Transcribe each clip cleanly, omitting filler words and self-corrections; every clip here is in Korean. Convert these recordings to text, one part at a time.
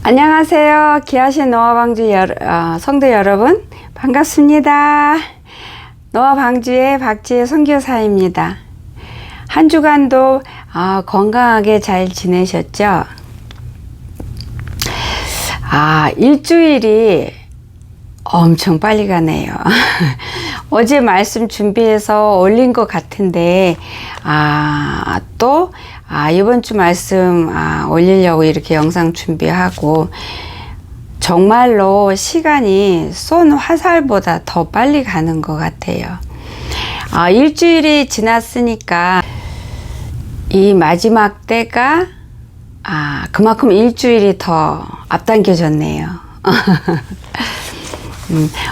안녕하세요. 귀하신 노아방주 성도 여러분, 반갑습니다. 노아방주의 박지혜 선교사입니다. 한 주간도 건강하게 잘 지내셨죠? 일주일이 엄청 빨리 가네요. 어제 말씀 준비해서 올린 것 같은데 이번 주 말씀 올리려고 이렇게 영상 준비하고 정말로 시간이 쏜 화살보다 더 빨리 가는 것 같아요. 일주일이 지났으니까 이 마지막 때가 그만큼 일주일이 더 앞당겨졌네요.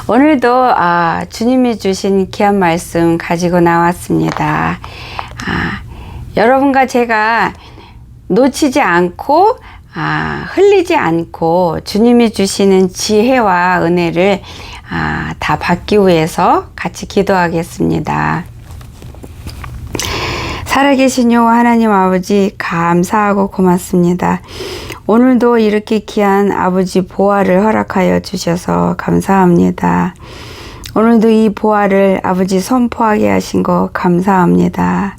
오늘도 주님이 주신 귀한 말씀 가지고 나왔습니다. 여러분과 제가 놓치지 않고 흘리지 않고 주님이 주시는 지혜와 은혜를 다 받기 위해서 같이 기도하겠습니다. 살아계신 여호와 하나님 아버지, 감사하고 고맙습니다. 오늘도 이렇게 귀한 아버지 보화를 허락하여 주셔서 감사합니다. 오늘도 이 보화를 아버지 선포하게 하신 거 감사합니다.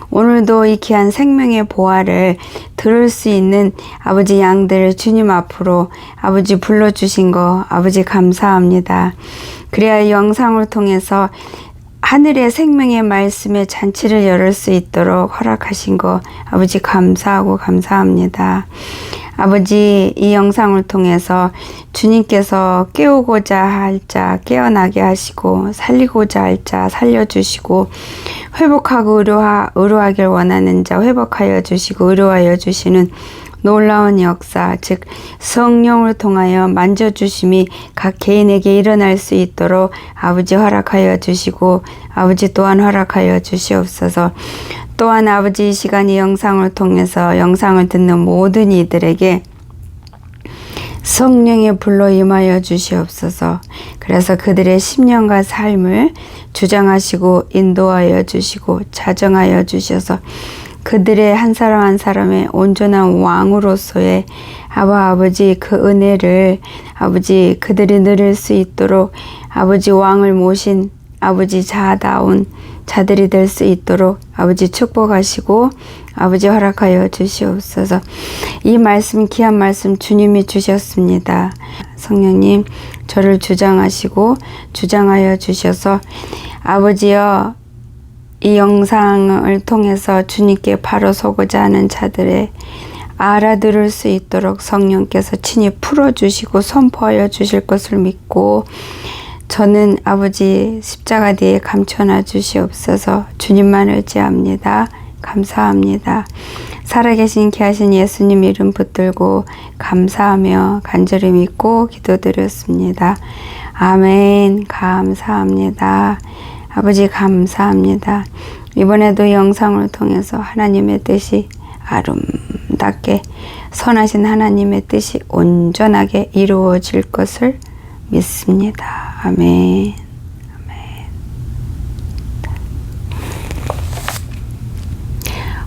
오늘도 이 귀한 생명의 보화를 들을 수 있는 아버지 양들 주님 앞으로 아버지 불러주신 거 아버지 감사합니다. 그래야 이 영상을 통해서 하늘의 생명의 말씀의 잔치를 열을 수 있도록 허락하신 거 아버지 감사하고 감사합니다. 아버지, 이 영상을 통해서 주님께서 깨우고자 할 자 깨어나게 하시고 살리고자 할 자 살려주시고 회복하고 의로하길 원하는 자 회복하여 주시고 의로하여 주시는 놀라운 역사, 즉 성령을 통하여 만져주심이 각 개인에게 일어날 수 있도록 아버지 허락하여 주시고 아버지 또한 허락하여 주시옵소서. 또한 아버지 이 시간 이 영상을 통해서 영상을 듣는 모든 이들에게 성령의 불로 임하여 주시옵소서. 그래서 그들의 심령과 삶을 주장하시고 인도하여 주시고 자정하여 주셔서 그들의 한 사람 한 사람의 온전한 왕으로서의 아버지 그 은혜를 아버지 그들이 누릴 수 있도록 아버지 왕을 모신 아버지 자다운 자들이 될 수 있도록 아버지 축복하시고 아버지 허락하여 주시옵소서. 이 말씀 귀한 말씀 주님이 주셨습니다. 성령님 저를 주장하여 주셔서 아버지여 이 영상을 통해서 주님께 바로 서고자 하는 자들의 알아들을 수 있도록 성령께서 친히 풀어주시고 선포하여 주실 것을 믿고 저는 아버지 십자가 뒤에 감춰놔 주시옵소서. 주님만 의지합니다. 감사합니다. 살아계신 귀하신 예수님 이름 붙들고 감사하며 간절히 믿고 기도드렸습니다. 아멘. 감사합니다. 아버지 감사합니다. 이번에도 영상을 통해서 하나님의 뜻이 아름답게 선하신 하나님의 뜻이 온전하게 이루어질 것을 믿습니다. 아멘. 아멘.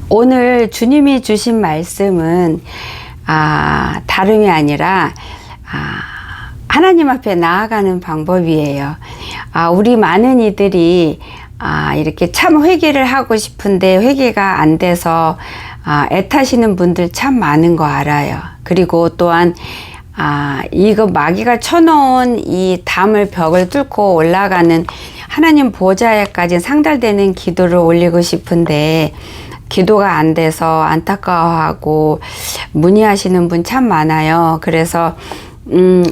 오늘 주님이 주신 말씀은 다름이 아니라 하나님 앞에 나아가는 방법이에요. 우리 많은 이들이 이렇게 참 회개를 하고 싶은데 회개가 안 돼서 애타시는 분들 참 많은 거 알아요. 그리고 또한 이거 마귀가 쳐놓은 이 담을 벽을 뚫고 올라가는 하나님 보좌에까지 상달되는 기도를 올리고 싶은데 기도가 안 돼서 안타까워하고 문의하시는 분 참 많아요. 그래서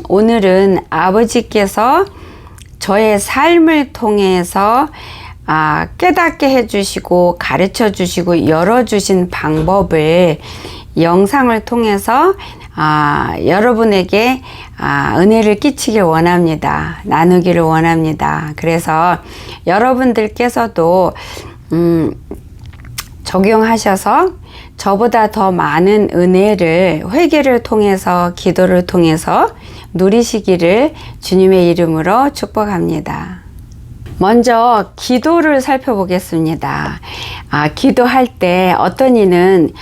오늘은 아버지께서 저의 삶을 통해서 깨닫게 해주시고 가르쳐 주시고 열어주신 방법을 영상을 통해서 여러분에게 은혜를 끼치길 원합니다. 나누기를 원합니다. 그래서 여러분들께서도 적용하셔서 저보다 더 많은 은혜를 회개를 통해서 기도를 통해서 누리시기를 주님의 이름으로 축복합니다. 먼저 기도를 살펴보겠습니다. 기도할 때 어떤 이는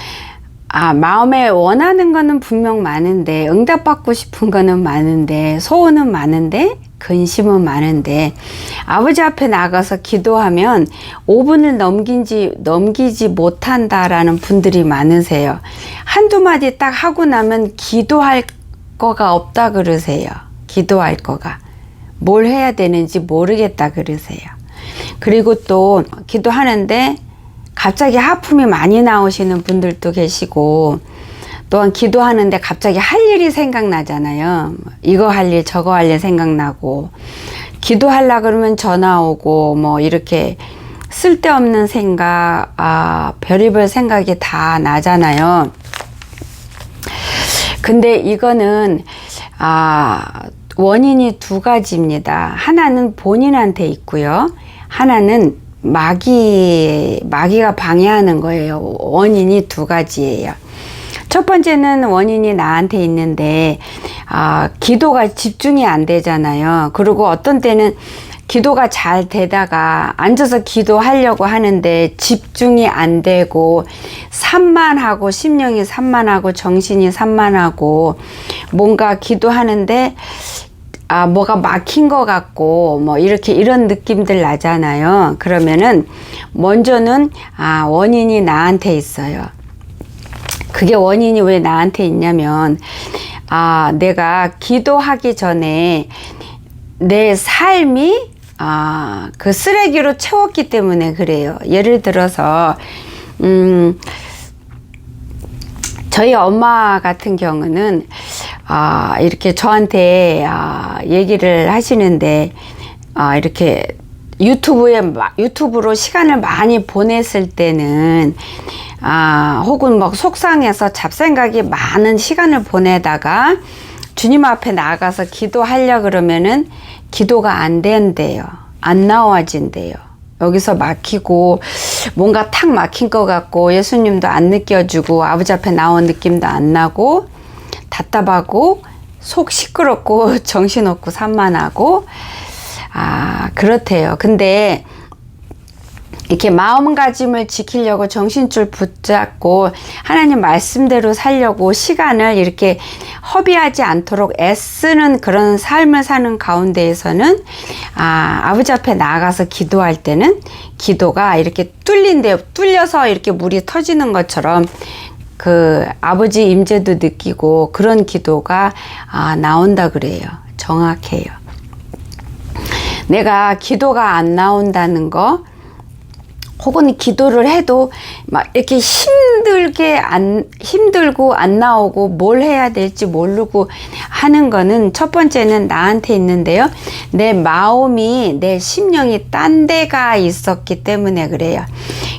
마음에 원하는 거는 분명 많은데, 응답받고 싶은 거는 많은데, 소원은 많은데, 근심은 많은데, 아버지 앞에 나가서 기도하면 5분을 넘기지 못한다라는 분들이 많으세요. 한두 마디 딱 하고 나면 기도할 거가 없다 그러세요. 기도할 거가. 뭘 해야 되는지 모르겠다 그러세요. 그리고 또 기도하는데 갑자기 하품이 많이 나오시는 분들도 계시고, 또한 기도하는데 갑자기 할 일이 생각나잖아요. 이거 할 일, 저거 할 일 생각나고, 기도하려 그러면 전화 오고, 뭐 이렇게 쓸데없는 생각, 별의별 생각이 다 나잖아요. 근데 이거는 원인이 두 가지입니다. 하나는 본인한테 있고요. 하나는 마귀가 방해하는 거예요. 원인이 두 가지예요. 첫 번째는 원인이 나한테 있는데, 기도가 집중이 안 되잖아요. 그리고 어떤 때는 기도가 잘 되다가 앉아서 기도하려고 하는데 집중이 안 되고 산만하고, 심령이 산만하고, 정신이 산만하고, 뭔가 기도하는데 뭐가 막힌 것 같고, 뭐 이런 느낌들 나잖아요. 그러면은 먼저는 원인이 나한테 있어요. 그게 원인이 왜 나한테 있냐면, 내가 기도하기 전에 내 삶이 그 쓰레기로 채웠기 때문에 그래요. 예를 들어서 저희 엄마 같은 경우는 이렇게 저한테 얘기를 하시는데, 이렇게 유튜브로 시간을 많이 보냈을 때는 혹은 막 속상해서 잡생각이 많은 시간을 보내다가 주님 앞에 나가서 기도하려 그러면은 기도가 안 된대요. 안 나와진대요. 여기서 막히고, 뭔가 탁 막힌 것 같고, 예수님도 안 느껴지고, 아버지 앞에 나온 느낌도 안 나고, 답답하고, 속 시끄럽고, 정신없고, 산만하고, 그렇대요. 근데 이렇게 마음가짐을 지키려고 정신줄 붙잡고 하나님 말씀대로 살려고 시간을 이렇게 허비하지 않도록 애쓰는 그런 삶을 사는 가운데에서는 아버지 앞에 나가서 기도할 때는 기도가 이렇게 뚫려서 이렇게 물이 터지는 것처럼 그 아버지 임재도 느끼고 그런 기도가 나온다 그래요. 정확해요. 내가 기도가 안 나온다는 거, 혹은 기도를 해도 막 이렇게 힘들고 안 나오고 뭘 해야 될지 모르고 하는 거는 첫 번째는 나한테 있는데요. 내 마음이, 내 심령이 딴 데가 있었기 때문에 그래요.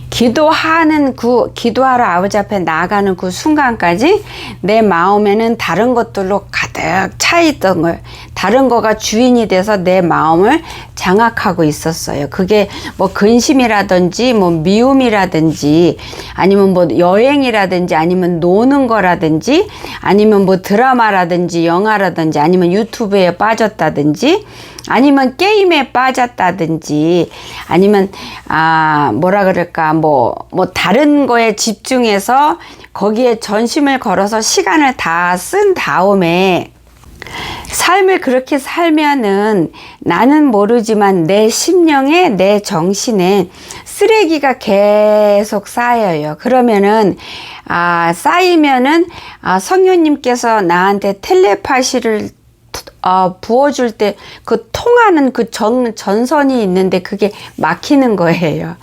기도하러 아버지 앞에 나가는 그 순간까지 내 마음에는 다른 것들로 가득 차 있던 거예요. 다른 거가 주인이 돼서 내 마음을 장악하고 있었어요. 그게 뭐 근심이라든지 뭐 미움이라든지 아니면 뭐 여행이라든지 아니면 노는 거라든지 아니면 뭐 드라마라든지 영화라든지 아니면 유튜브에 빠졌다든지 아니면 게임에 빠졌다든지 아니면 뭐라 그럴까 뭐 다른 거에 집중해서 거기에 전심을 걸어서 시간을 다 쓴 다음에 삶을 그렇게 살면은 나는 모르지만 내 심령에, 내 정신에 쓰레기가 계속 쌓여요. 그러면은 쌓이면은 성령님께서 나한테 텔레파시를 부어줄 때 그 통하는 그 전선이 있는데 그게 막히는 거예요.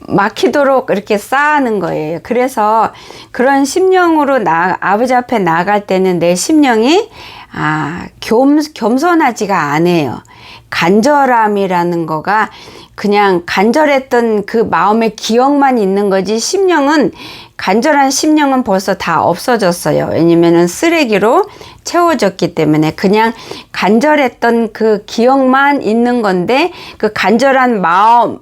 막히도록 이렇게 쌓는 거예요. 그래서 그런 심령으로 아버지 앞에 나갈 때는 내 심령이 겸손하지가 않아요. 간절함이라는 거가 그냥 간절했던 그 마음의 기억만 있는 거지, 간절한 심령은 벌써 다 없어졌어요. 왜냐면은 쓰레기로 채워졌기 때문에 그냥 간절했던 그 기억만 있는 건데, 그 간절한 마음,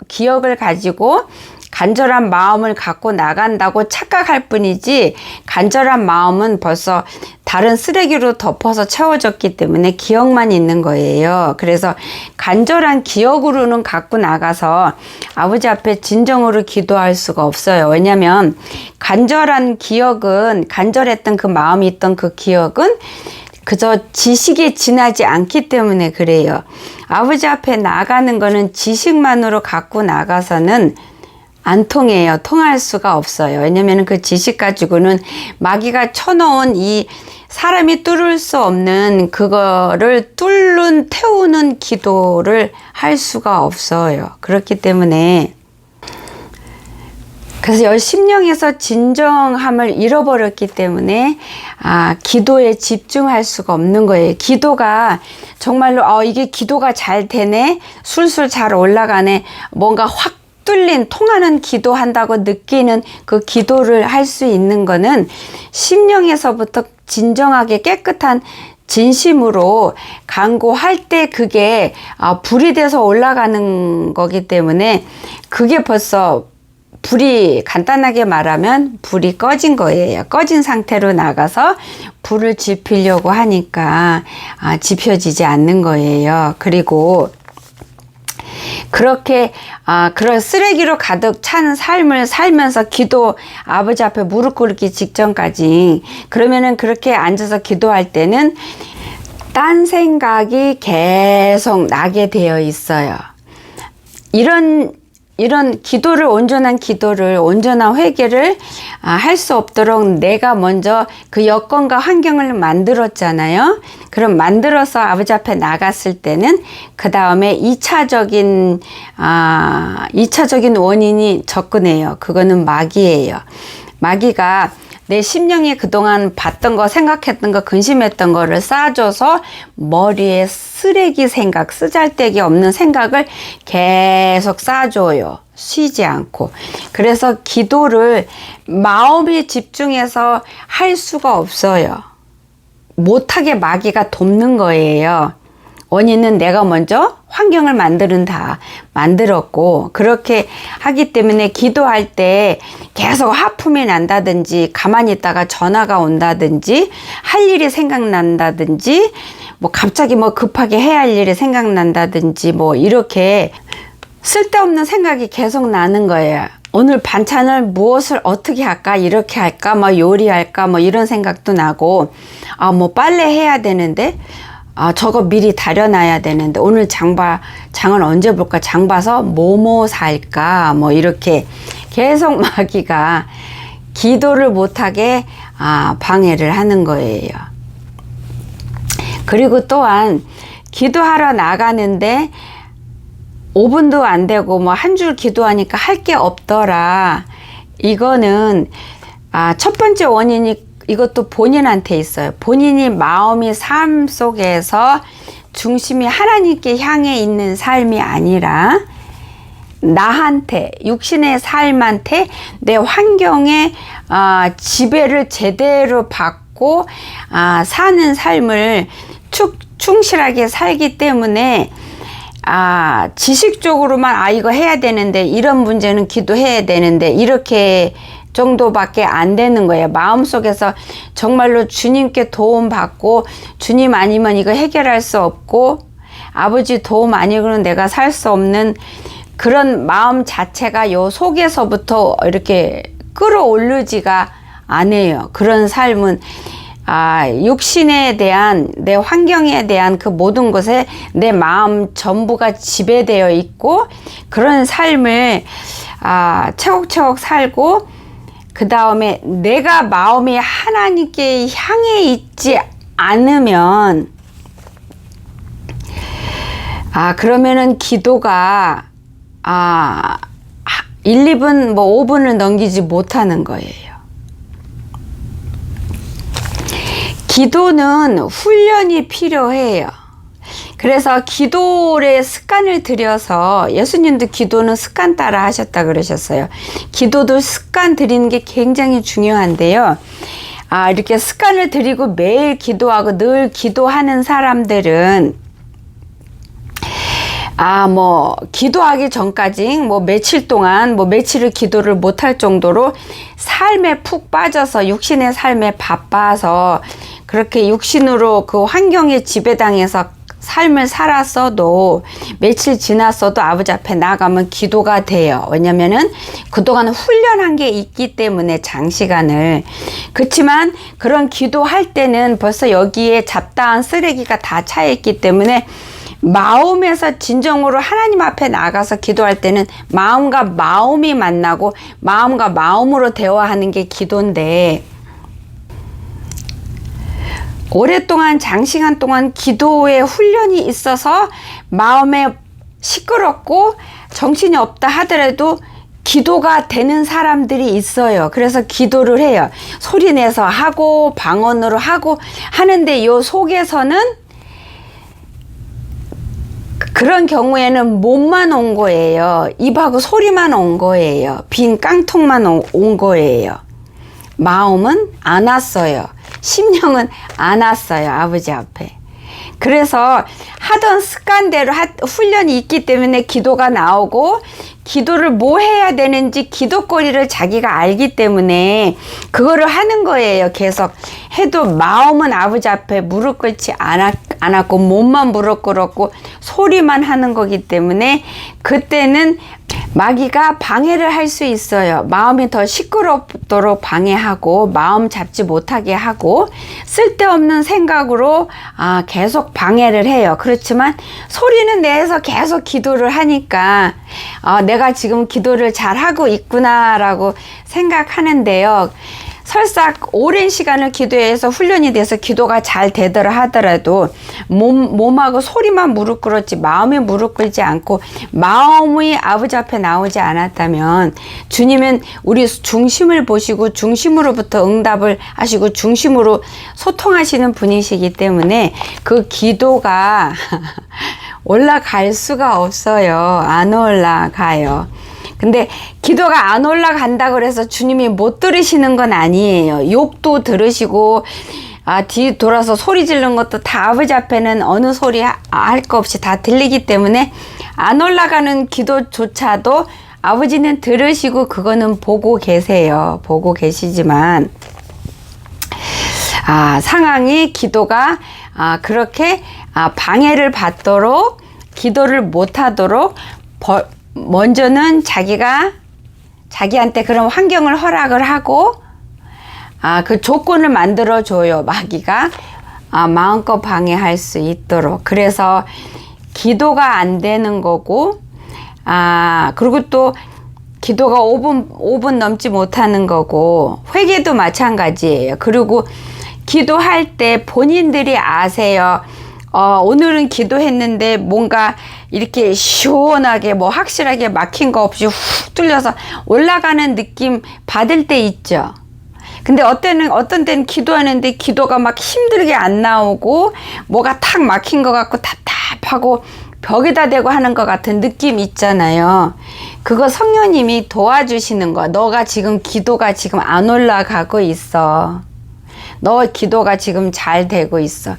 기억을 가지고 간절한 마음을 갖고 나간다고 착각할 뿐이지, 간절한 마음은 벌써 다른 쓰레기로 덮어서 채워졌기 때문에 기억만 있는 거예요. 그래서 간절한 기억으로는 갖고 나가서 아버지 앞에 진정으로 기도할 수가 없어요. 왜냐하면 간절한 기억은, 간절했던 그 마음이 있던 그 기억은 그저 지식에 지나지 않기 때문에 그래요. 아버지 앞에 나가는 거는 지식만으로 갖고 나가서는 안 통해요. 통할 수가 없어요. 왜냐면 그 지식 가지고는 마귀가 쳐놓은 이 사람이 뚫을 수 없는 그거를 태우는 기도를 할 수가 없어요. 그렇기 때문에 그래서 심령에서 진정함을 잃어버렸기 때문에 기도에 집중할 수가 없는 거예요. 기도가 정말로 이게 기도가 잘 되네, 술술 잘 올라가네, 뭔가 확 뚫린 통하는 기도한다고 느끼는 그 기도를 할 수 있는 거는 심령에서부터 진정하게 깨끗한 진심으로 간구할 때 그게 불이 돼서 올라가는 거기 때문에 그게 벌써 불이, 간단하게 말하면 불이 꺼진 거예요. 꺼진 상태로 나가서 불을 지피려고 하니까 지펴지지 않는 거예요. 그리고 그렇게 그런 쓰레기로 가득 찬 삶을 살면서 아버지 앞에 무릎 꿇기 직전까지, 그러면은 그렇게 앉아서 기도할 때는 딴 생각이 계속 나게 되어 있어요. 이런 기도를, 온전한 회개를 할 수 없도록 내가 먼저 그 여건과 환경을 만들었잖아요. 그럼 만들어서 아버지 앞에 나갔을 때는 그 다음에 2차적인 원인이 접근해요. 그거는 마귀예요. 마귀가 내 심령이 그동안 봤던 거, 생각했던 거, 근심했던 거를 쌓아줘서 머리에 쓰레기 생각, 쓰잘데기 없는 생각을 계속 쌓아줘요. 쉬지 않고. 그래서 기도를 마음이 집중해서 할 수가 없어요. 못하게 마귀가 돕는 거예요. 원인은 내가 먼저 환경을 만들었고, 그렇게 하기 때문에 기도할 때 계속 하품이 난다든지, 가만히 있다가 전화가 온다든지, 할 일이 생각난다든지, 갑자기 급하게 해야 할 일이 생각난다든지, 이렇게 쓸데없는 생각이 계속 나는 거예요. 오늘 반찬을 무엇을 어떻게 할까, 이렇게 할까, 요리할까, 이런 생각도 나고, 빨래 해야 되는데, 저거 미리 다려놔야 되는데, 오늘 장을 언제 볼까? 장 봐서 뭐뭐 살까? 이렇게 계속 마귀가 기도를 못하게 방해를 하는 거예요. 그리고 또한 기도하러 나가는데 5분도 안 되고 한 줄 기도하니까 할 게 없더라. 이거는 첫 번째 원인이 이것도 본인한테 있어요. 본인이 마음이 삶 속에서 중심이 하나님께 향해 있는 삶이 아니라 나한테, 육신의 삶한테, 내 환경에 지배를 제대로 받고 사는 삶을 충실하게 살기 때문에 지식적으로만 이거 해야 되는데, 이런 문제는 기도해야 되는데, 이렇게 정도밖에 안 되는 거예요. 마음속에서 정말로 주님께 도움받고, 주님 아니면 이거 해결할 수 없고, 아버지 도움 아니고는 내가 살 수 없는 그런 마음 자체가 요 속에서부터 이렇게 끌어올르지가 않아요. 그런 삶은 육신에 대한, 내 환경에 대한 그 모든 것에 내 마음 전부가 지배되어 있고, 그런 삶을 차곡차곡 살고, 그 다음에 내가 마음이 하나님께 향해 있지 않으면, 그러면은 기도가 1, 2분, 5분을 넘기지 못하는 거예요. 기도는 훈련이 필요해요. 그래서 기도의 습관을 들여서, 예수님도 기도는 습관 따라 하셨다 그러셨어요. 기도도 습관 들이는 게 굉장히 중요한데요. 이렇게 습관을 들이고 매일 기도하고 늘 기도하는 사람들은 기도하기 전까지 며칠 동안 며칠을 기도를 못할 정도로 삶에 푹 빠져서, 육신의 삶에 바빠서 그렇게 육신으로 그 환경에 지배당해서 삶을 살았어도 며칠 지났어도 아버지 앞에 나가면 기도가 돼요. 왜냐면은 그동안 훈련한 게 있기 때문에 장시간을. 그렇지만 그런 기도할 때는 벌써 여기에 잡다한 쓰레기가 다 차 있기 때문에 마음에서 진정으로 하나님 앞에 나가서 기도할 때는 마음과 마음이 만나고 마음과 마음으로 대화하는 게 기도인데, 오랫동안 장시간 동안 기도의 훈련이 있어서 마음에 시끄럽고 정신이 없다 하더라도 기도가 되는 사람들이 있어요. 그래서 기도를 해요. 소리내서 하고 방언으로 하고 하는데 요 속에서는 그런 경우에는 몸만 온 거예요. 입하고 소리만 온 거예요. 빈 깡통만 온 거예요. 마음은 안 왔어요. 심령은 안 왔어요. 아버지 앞에. 그래서 하던 습관대로 훈련이 있기 때문에 기도가 나오고, 기도를 뭐 해야 되는지 기도거리를 자기가 알기 때문에 그거를 하는 거예요. 계속 해도 마음은 아버지 앞에 무릎 꿇지 않았고 몸만 무릎 꿇었고 소리만 하는 거기 때문에 그때는 마귀가 방해를 할 수 있어요. 마음이 더 시끄럽도록 방해하고 마음 잡지 못하게 하고 쓸데없는 생각으로 계속 방해를 해요. 그렇지만 소리는 내서 계속 기도를 하니까 내가 지금 기도를 잘하고 있구나라고 생각하는데요. 설사 오랜 시간을 기도해서 훈련이 돼서 기도가 잘 되더라 하더라도 몸하고 소리만 무릎 꿇었지 마음이 무릎 꿇지 않고 마음이 아버지 앞에 나오지 않았다면, 주님은 우리 중심을 보시고 중심으로부터 응답을 하시고 중심으로 소통하시는 분이시기 때문에 그 기도가 올라갈 수가 없어요. 안 올라가요. 근데 기도가 안 올라간다고 그래서 주님이 못 들으시는 건 아니에요. 욕도 들으시고 뒤 돌아서 소리 지르는 것도 다 아버지 앞에는 어느 소리 할 거 없이 다 들리기 때문에 안 올라가는 기도조차도 아버지는 들으시고 그거는 보고 계세요. 보고 계시지만 상황이 기도가 그렇게 방해를 받도록 기도를 못하도록 먼저는 자기한테 그런 환경을 허락을 하고 그 조건을 만들어 줘요. 마귀가 마음껏 방해할 수 있도록. 그래서 기도가 안 되는 거고, 그리고 또 기도가 5분 넘지 못하는 거고, 회개도 마찬가지예요. 그리고 기도할 때 본인들이 아세요. 오늘은 기도했는데 뭔가 이렇게 시원하게 확실하게 막힌 거 없이 훅 뚫려서 올라가는 느낌 받을 때 있죠. 근데 어떤 때는 기도하는데 기도가 막 힘들게 안 나오고 뭐가 탁 막힌 것 같고 답답하고 벽에다 대고 하는 것 같은 느낌 있잖아요. 그거 성령님이 도와주시는 거야. 너가 지금 기도가 지금 안 올라가고 있어. 너 기도가 지금 잘 되고 있어.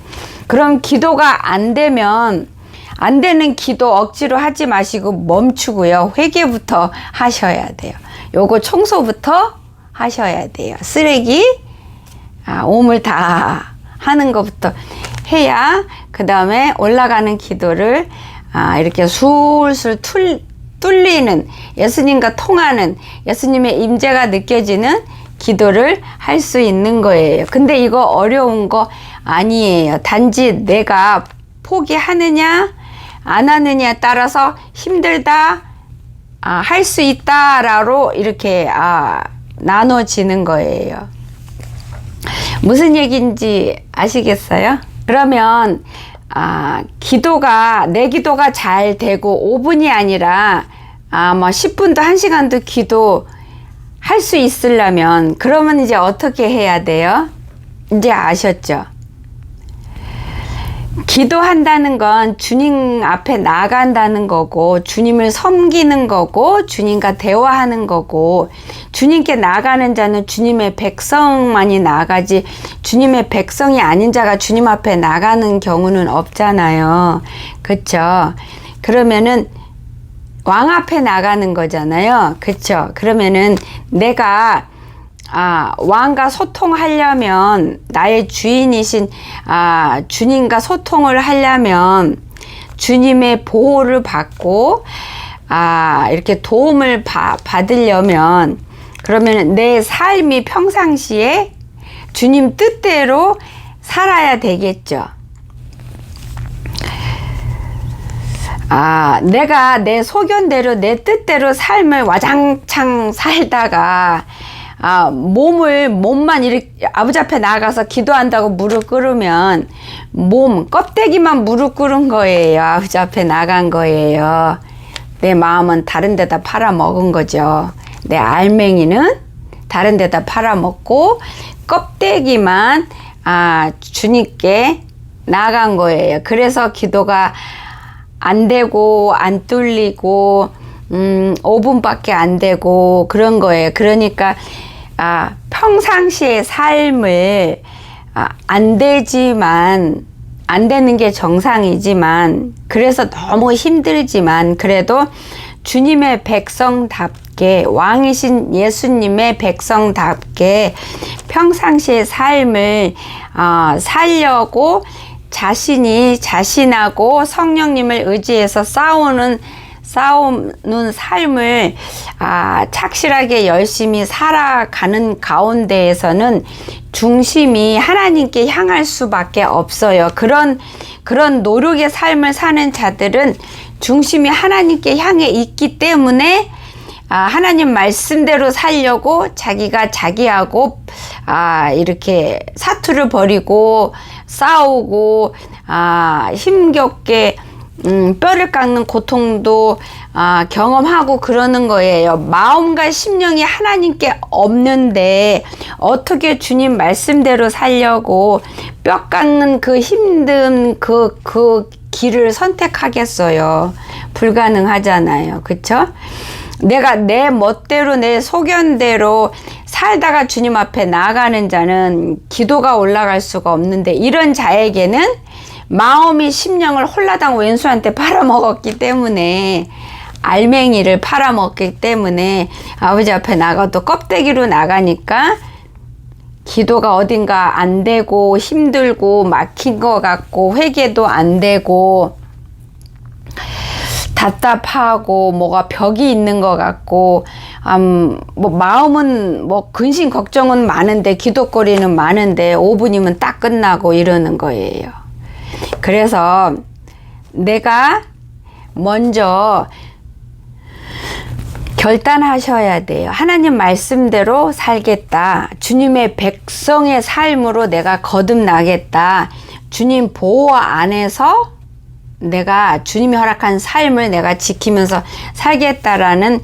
그럼 기도가 안 되면 안 되는 기도 억지로 하지 마시고 멈추고요. 회개부터 하셔야 돼요. 요거 청소부터 하셔야 돼요. 쓰레기 오물 다 하는 것부터 해야 그 다음에 올라가는 기도를 이렇게 술술 뚫리는, 예수님과 통하는, 예수님의 임재가 느껴지는 기도를 할 수 있는 거예요. 근데 이거 어려운 거 아니에요. 단지 내가 포기하느냐 안 하느냐에 따라서 힘들다 할 수 있다라고 이렇게 나눠지는 거예요. 무슨 얘기인지 아시겠어요? 그러면 내 기도가 잘 되고 5분이 아니라 10분도 1시간도 기도 할 수 있으려면 그러면 이제 어떻게 해야 돼요? 이제 아셨죠? 기도한다는 건 주님 앞에 나간다는 거고, 주님을 섬기는 거고, 주님과 대화하는 거고, 주님께 나가는 자는 주님의 백성만이 나가지 주님의 백성이 아닌 자가 주님 앞에 나가는 경우는 없잖아요. 그쵸? 그러면은 왕 앞에 나가는 거잖아요. 그쵸? 그러면은 내가 왕과 소통하려면, 나의 주인이신 주님과 소통을 하려면 주님의 보호를 받고 이렇게 도움을 받으려면, 그러면 내 삶이 평상시에 주님 뜻대로 살아야 되겠죠. 내가 내 소견대로 내 뜻대로 삶을 와장창 살다가 몸만 이렇게 아버지 앞에 나가서 기도한다고 무릎 꿇으면 껍데기만 무릎 꿇은 거예요. 아버지 앞에 나간 거예요. 내 마음은 다른 데다 팔아먹은 거죠. 내 알맹이는 다른 데다 팔아먹고 껍데기만 주님께 나간 거예요. 그래서 기도가 안 되고 안 뚫리고 5분밖에 안 되고 그런 거예요. 그러니까 평상시의 삶을 안 되지만, 안 되는 게 정상이지만, 그래서 너무 힘들지만 그래도 주님의 백성답게, 왕이신 예수님의 백성답게 평상시의 삶을 살려고 자신하고 성령님을 의지해서 싸우는 삶을 착실하게 열심히 살아가는 가운데에서는 중심이 하나님께 향할 수밖에 없어요. 그런 노력의 삶을 사는 자들은 중심이 하나님께 향해 있기 때문에 하나님 말씀대로 살려고 자기가 자기하고 이렇게 사투를 벌이고 싸우고 힘겹게 뼈를 깎는 고통도 경험하고 그러는 거예요. 마음과 심령이 하나님께 없는데 어떻게 주님 말씀대로 살려고 뼈 깎는 그 힘든 그 길을 선택하겠어요. 불가능하잖아요. 그쵸? 내가 내 멋대로 내 소견대로 살다가 주님 앞에 나아가는 자는 기도가 올라갈 수가 없는데, 이런 자에게는 마음이 심령을 홀라당 왼수한테 팔아먹었기 때문에, 알맹이를 팔아먹기 때문에 아버지 앞에 나가도 껍데기로 나가니까 기도가 어딘가 안 되고 힘들고 막힌 것 같고 회개도 안 되고 답답하고 뭐가 벽이 있는 것 같고 마음은 근심 걱정은 많은데 기도거리는 많은데 5분이면 딱 끝나고 이러는 거예요. 그래서 내가 먼저 결단하셔야 돼요. 하나님 말씀대로 살겠다. 주님의 백성의 삶으로 내가 거듭나겠다. 주님 보호 안에서 내가 주님이 허락한 삶을 내가 지키면서 살겠다라는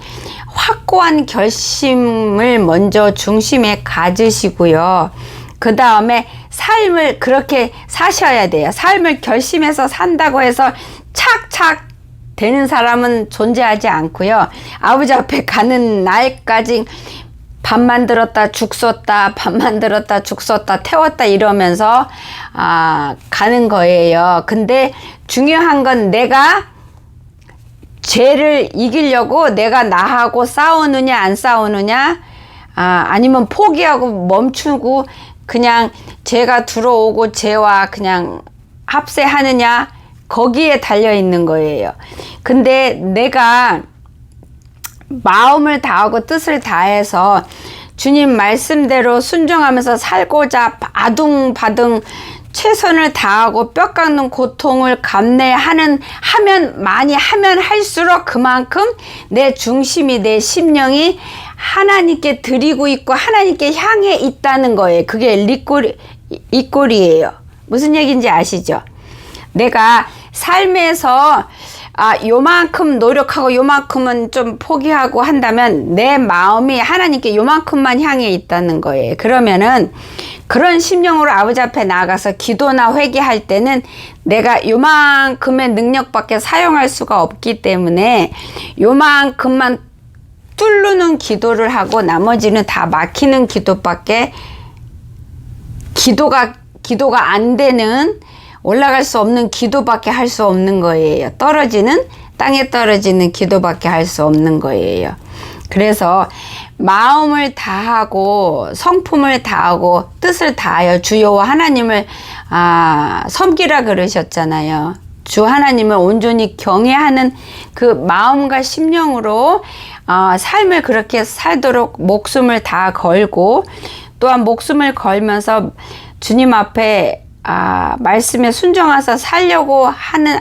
확고한 결심을 먼저 중심에 가지시고요. 그 다음에 삶을 그렇게 사셔야 돼요. 삶을 결심해서 산다고 해서 착착 되는 사람은 존재하지 않고요. 아버지 앞에 가는 날까지 밥 만들었다 죽 썼다 밥 만들었다 죽 썼다 태웠다 이러면서 가는 거예요. 근데 중요한 건 내가 죄를 이기려고 내가 나하고 싸우느냐 안 싸우느냐, 아니면 포기하고 멈추고 그냥 죄가 들어오고 죄와 그냥 합세하느냐, 거기에 달려 있는 거예요. 근데 내가 마음을 다하고 뜻을 다해서 주님 말씀대로 순종하면서 살고자 아둥바둥 최선을 다하고 뼈 깎는 고통을 많이 하면 할수록 그만큼 내 중심이, 내 심령이 하나님께 드리고 있고 하나님께 향해 있다는 거예요. 그게 이꼴이에요. 무슨 얘기인지 아시죠? 내가 삶에서 요만큼 노력하고 요만큼은 좀 포기하고 한다면 내 마음이 하나님께 요만큼만 향해 있다는 거예요. 그러면은 그런 심령으로 아버지 앞에 나가서 기도나 회개할 때는 내가 요만큼의 능력밖에 사용할 수가 없기 때문에 요만큼만 뚫는 기도를 하고 나머지는 다 막히는 기도밖에, 기도가 안 되는, 올라갈 수 없는 기도밖에 할 수 없는 거예요. 땅에 떨어지는 기도밖에 할 수 없는 거예요. 그래서 마음을 다하고 성품을 다하고 뜻을 다하여 주 여호와 하나님을 섬기라 그러셨잖아요. 주 하나님을 온전히 경외하는 그 마음과 심령으로 삶을 그렇게 살도록 목숨을 다 걸고, 또한 목숨을 걸면서 주님 앞에 말씀에 순종해서 살려고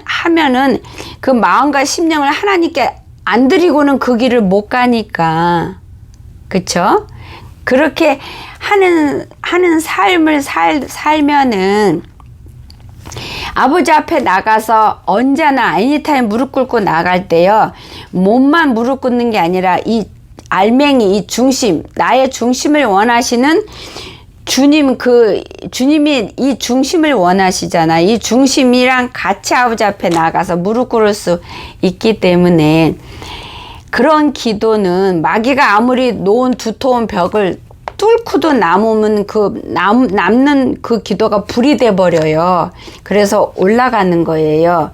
하면은 그 마음과 심령을 하나님께 안 드리고는 그 길을 못 가니까, 그쵸? 그렇게 하는 삶을 살면은 아버지 앞에 나가서 언제나 애니타임 무릎 꿇고 나갈 때요, 몸만 무릎 꿇는 게 아니라 이 알맹이, 이 중심, 나의 중심을 원하시는 주님이 이 중심을 원하시잖아. 이 중심이랑 같이 아버지 앞에 나가서 무릎 꿇을 수 있기 때문에, 그런 기도는 마귀가 아무리 놓은 두터운 벽을 뚫고도 남으면 남는 그 기도가 불이 돼 버려요. 그래서 올라가는 거예요.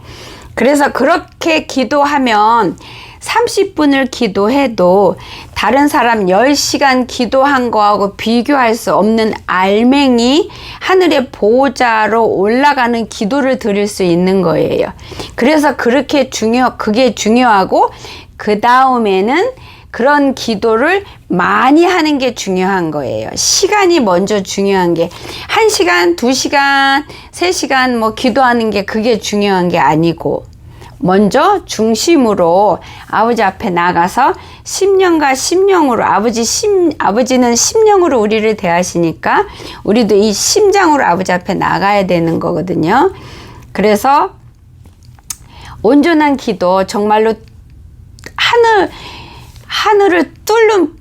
그래서 그렇게 기도하면 30분을 기도해도 다른 사람 10시간 기도한 거하고 비교할 수 없는 알맹이 하늘의 보호자로 올라가는 기도를 드릴 수 있는 거예요. 그래서 그게 중요하고, 그 다음에는 그런 기도를 많이 하는 게 중요한 거예요. 시간이 먼저 중요한 게, 1시간, 2시간, 3시간 뭐 기도하는 게 그게 중요한 게 아니고, 먼저 중심으로 아버지 앞에 나가서 심령과 심령으로, 아버지는 심령으로 우리를 대하시니까 우리도 이 심장으로 아버지 앞에 나가야 되는 거거든요. 그래서 온전한 기도, 정말로 하늘을 뚫는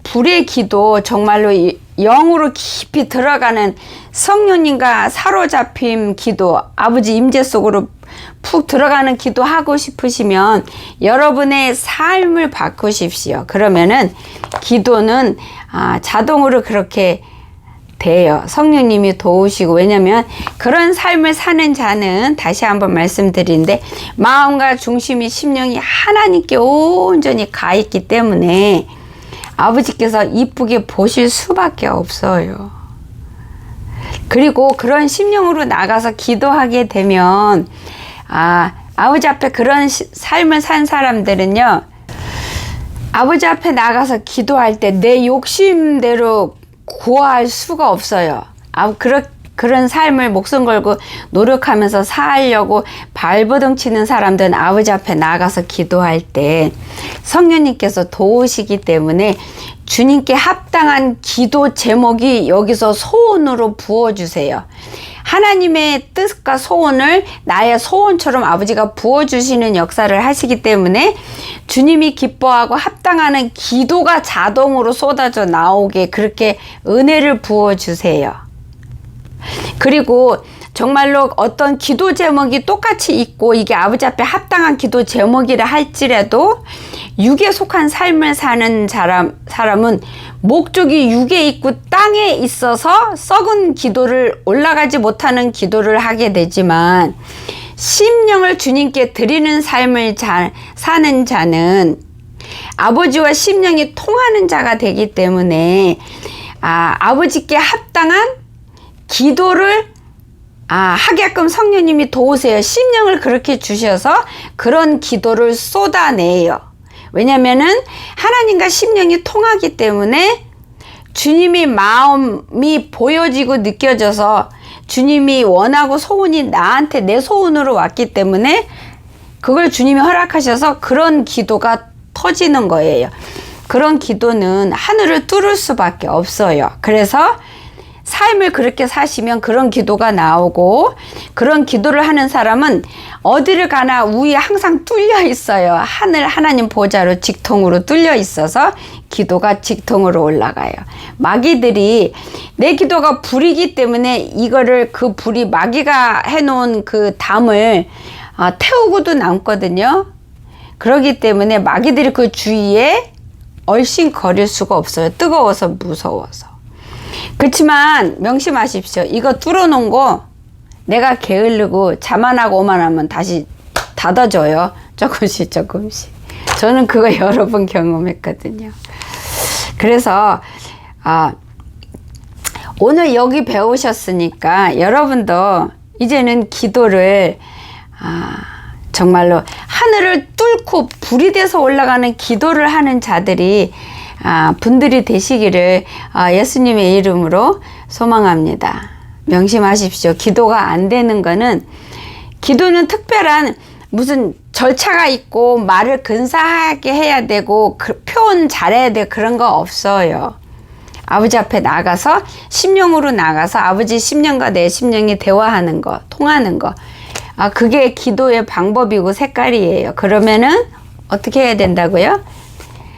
불의 기도, 정말로 영으로 깊이 들어가는 성령님과 사로잡힘 기도, 아버지 임재 속으로 푹 들어가는 기도 하고 싶으시면 여러분의 삶을 바꾸십시오. 그러면은 기도는 자동으로 그렇게 돼요. 성령님이 도우시고. 왜냐면 그런 삶을 사는 자는, 다시 한번 말씀드리는데, 마음과 중심이, 심령이 하나님께 온전히 가 있기 때문에 아버지께서 이쁘게 보실 수밖에 없어요. 그리고 그런 심령으로 나가서 기도하게 되면 아버지 앞에 그런 삶을 산 사람들은요, 아버지 앞에 나가서 기도할 때 내 욕심대로 구할 수가 없어요. 그런 삶을 목숨 걸고 노력하면서 살려고 발버둥 치는 사람들은 아버지 앞에 나가서 기도할 때 성령님께서 도우시기 때문에 주님께 합당한 기도 제목이 여기서 소원으로 부어주세요. 하나님의 뜻과 소원을 나의 소원처럼 아버지가 부어주시는 역사를 하시기 때문에 주님이 기뻐하고 합당하는 기도가 자동으로 쏟아져 나오게 그렇게 은혜를 부어주세요. 그리고 정말로 어떤 기도 제목이 똑같이 있고 이게 아버지 앞에 합당한 기도 제목이라 할지라도 육에 속한 삶을 사는 사람은 목적이 육에 있고 땅에 있어서 썩은 기도를, 올라가지 못하는 기도를 하게 되지만, 심령을 주님께 드리는 삶을 사는 자는 아버지와 심령이 통하는 자가 되기 때문에 아버지께 합당한 기도를 하게끔 성령님이 도우세요. 심령을 그렇게 주셔서 그런 기도를 쏟아내요. 왜냐면은 하나님과 심령이 통하기 때문에 주님이 마음이 보여지고 느껴져서 주님이 원하고 소원이 나한테 내 소원으로 왔기 때문에 그걸 주님이 허락하셔서 그런 기도가 터지는 거예요. 그런 기도는 하늘을 뚫을 수밖에 없어요. 그래서 삶을 그렇게 사시면 그런 기도가 나오고, 그런 기도를 하는 사람은 어디를 가나 위에 항상 뚫려 있어요. 하나님 보좌로 직통으로 뚫려 있어서 기도가 직통으로 올라가요. 마귀들이 내 기도가 불이기 때문에 이거를, 그 불이 마귀가 해놓은 그 담을 태우고도 남거든요. 그렇기 때문에 마귀들이 그 주위에 얼씬거릴 수가 없어요. 뜨거워서, 무서워서. 그렇지만 명심하십시오. 이거 뚫어놓은 거 내가 게으르고 자만하고 오만하면 다시 닫아줘요. 조금씩. 저는 그거 여러 번 경험했거든요. 그래서 오늘 여기 배우셨으니까 여러분도 이제는 기도를 정말로 하늘을 뚫고 불이 돼서 올라가는 기도를 하는 자들이 분들이 되시기를 예수님의 이름으로 소망합니다. 명심하십시오. 기도가 안 되는 거는, 기도는 특별한 무슨 절차가 있고 말을 근사하게 해야 되고 표현 잘해야 돼, 그런 거 없어요. 아버지 앞에 나가서 심령으로 나가서 아버지 심령과 내 심령이 대화하는 거, 통하는 거, 그게 기도의 방법이고 색깔이에요. 그러면은 어떻게 해야 된다고요?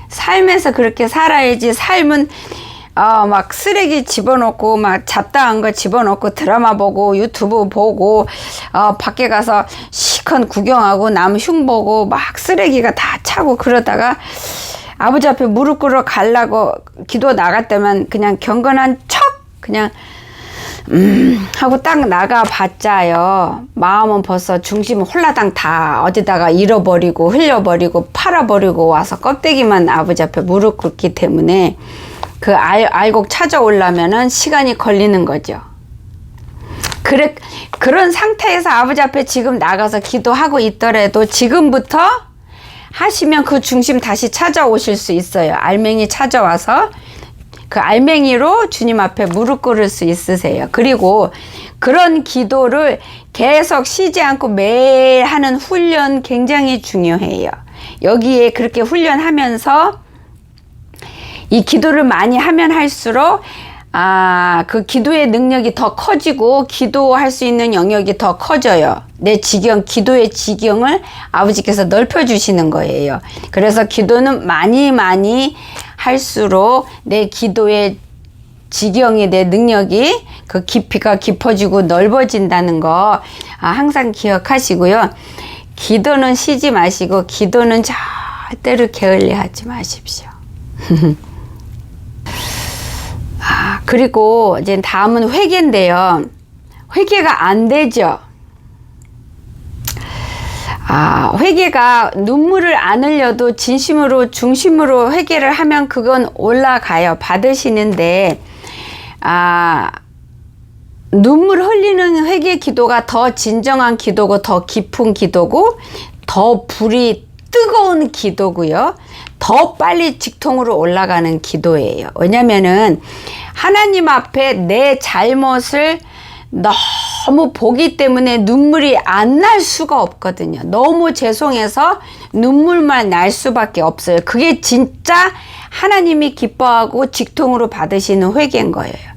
삶에서 그렇게 살아야지. 삶은 막 쓰레기 집어넣고 막 잡다한 거 집어넣고 드라마 보고 유튜브 보고 밖에 가서 시컨 구경하고 남 흉 보고 막 쓰레기가 다 차고, 그러다가 아버지 앞에 무릎 꿇어 가려고 기도 나갈 때만 그냥 경건한 척 그냥 하고 딱 나가봤자요, 마음은 벌써 중심은 홀라당 다 어디다가 잃어버리고 흘려버리고 팔아버리고 와서 껍데기만 아버지 앞에 무릎 꿇기 때문에 그 알곡 찾아오려면은 시간이 걸리는 거죠. 그런 상태에서 아버지 앞에 지금 나가서 기도하고 있더라도 지금부터 하시면 그 중심 다시 찾아오실 수 있어요. 알맹이 찾아와서 그 알맹이로 주님 앞에 무릎 꿇을 수 있으세요. 그리고 그런 기도를 계속 쉬지 않고 매일 하는 훈련 굉장히 중요해요. 여기에 그렇게 훈련하면서 이 기도를 많이 하면 할수록 그 기도의 능력이 더 커지고 기도할 수 있는 영역이 더 커져요. 내 기도의 지경을 아버지께서 넓혀주시는 거예요. 그래서 기도는 많이 할수록 내 기도의 지경이, 내 능력이 그 깊이가 깊어지고 넓어진다는 거 항상 기억하시고요. 기도는 쉬지 마시고 기도는 절대로 게을리하지 마십시오. 그리고 이제 다음은 회개인데요. 회개가 안 되죠. 회개가 눈물을 안 흘려도 진심으로 중심으로 회개를 하면 그건 올라가요. 받으시는데 눈물 흘리는 회개 기도가 더 진정한 기도고 더 깊은 기도고 더 불이 뜨거운 기도고요. 더 빨리 직통으로 올라가는 기도예요. 왜냐면은 하나님 앞에 내 잘못을 너무 보기 때문에 눈물이 안 날 수가 없거든요. 너무 죄송해서 눈물만 날 수밖에 없어요. 그게 진짜 하나님이 기뻐하고 직통으로 받으시는 회개인 거예요.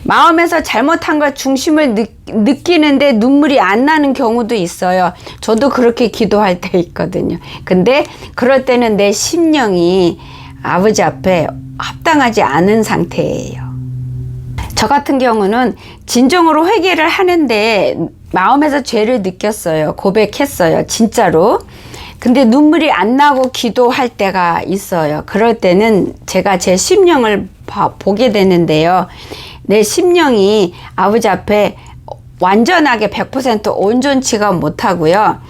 마음에서 잘못한 걸 중심을 느끼는데 눈물이 안 나는 경우도 있어요. 저도 그렇게 기도할 때 있거든요. 근데 그럴 때는 내 심령이 아버지 앞에 합당하지 않은 상태예요. 저 같은 경우는 진정으로 회개를 하는데 마음에서 죄를 느꼈어요. 고백했어요. 진짜로. 근데 눈물이 안 나고 기도할 때가 있어요. 그럴 때는 제가 제 심령을 보게 되는데요. 내 심령이 아버지 앞에 완전하게 100% 온전치가 못하고요.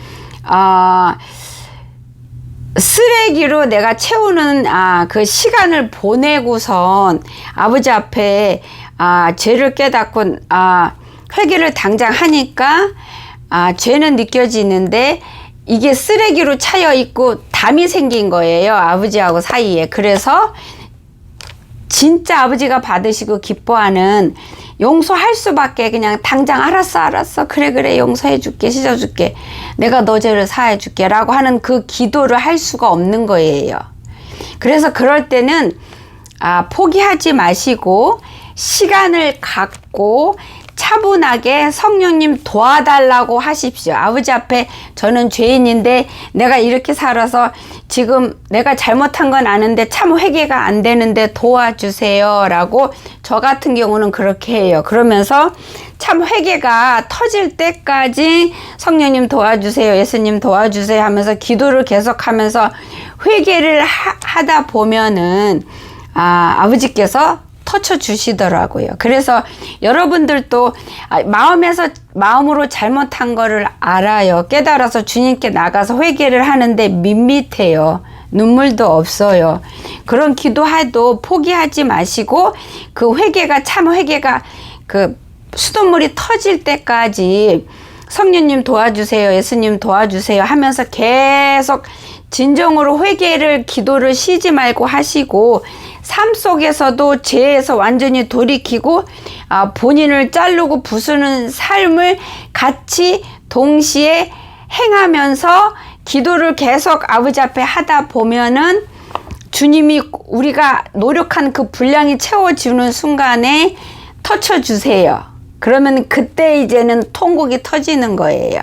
쓰레기로 내가 채우는 그 시간을 보내고선 아버지 앞에 죄를 깨닫고 회개를 당장 하니까 죄는 느껴지는데 이게 쓰레기로 차여 있고 담이 생긴 거예요. 아버지하고 사이에. 그래서 진짜 아버지가 받으시고 기뻐하는, 용서할 수밖에, 그냥 당장 알았어 그래 용서해 줄게, 씻어 줄게, 내가 너 죄를 사해 줄게 라고 하는 그 기도를 할 수가 없는 거예요. 그래서 그럴 때는 포기하지 마시고 시간을 갖고 차분하게 성령님 도와달라고 하십시오. 아버지 앞에 저는 죄인인데 내가 이렇게 살아서 지금 내가 잘못한 건 아는데 참 회개가 안 되는데 도와주세요 라고, 저 같은 경우는 그렇게 해요. 그러면서 참 회개가 터질 때까지 성령님 도와주세요, 예수님 도와주세요 하면서 기도를 계속하면서 회개를 하다 보면은 아버지께서 터쳐 주시더라고요. 그래서 여러분들도 마음으로 잘못한 거를 알아요. 깨달아서 주님께 나가서 회개를 하는데 밋밋해요. 눈물도 없어요. 그런 기도해도 포기하지 마시고 그 회개가 참 회개가 그 수돗물이 터질 때까지 성령님 도와주세요, 예수님 도와주세요 하면서 계속 진정으로 회개를 기도를 쉬지 말고 하시고 삶 속에서도 죄에서 완전히 돌이키고 본인을 자르고 부수는 삶을 같이 동시에 행하면서 기도를 계속 아버지 앞에 하다 보면은 주님이 우리가 노력한 그 분량이 채워지는 순간에 터쳐주세요. 그러면 그때 이제는 통곡이 터지는 거예요.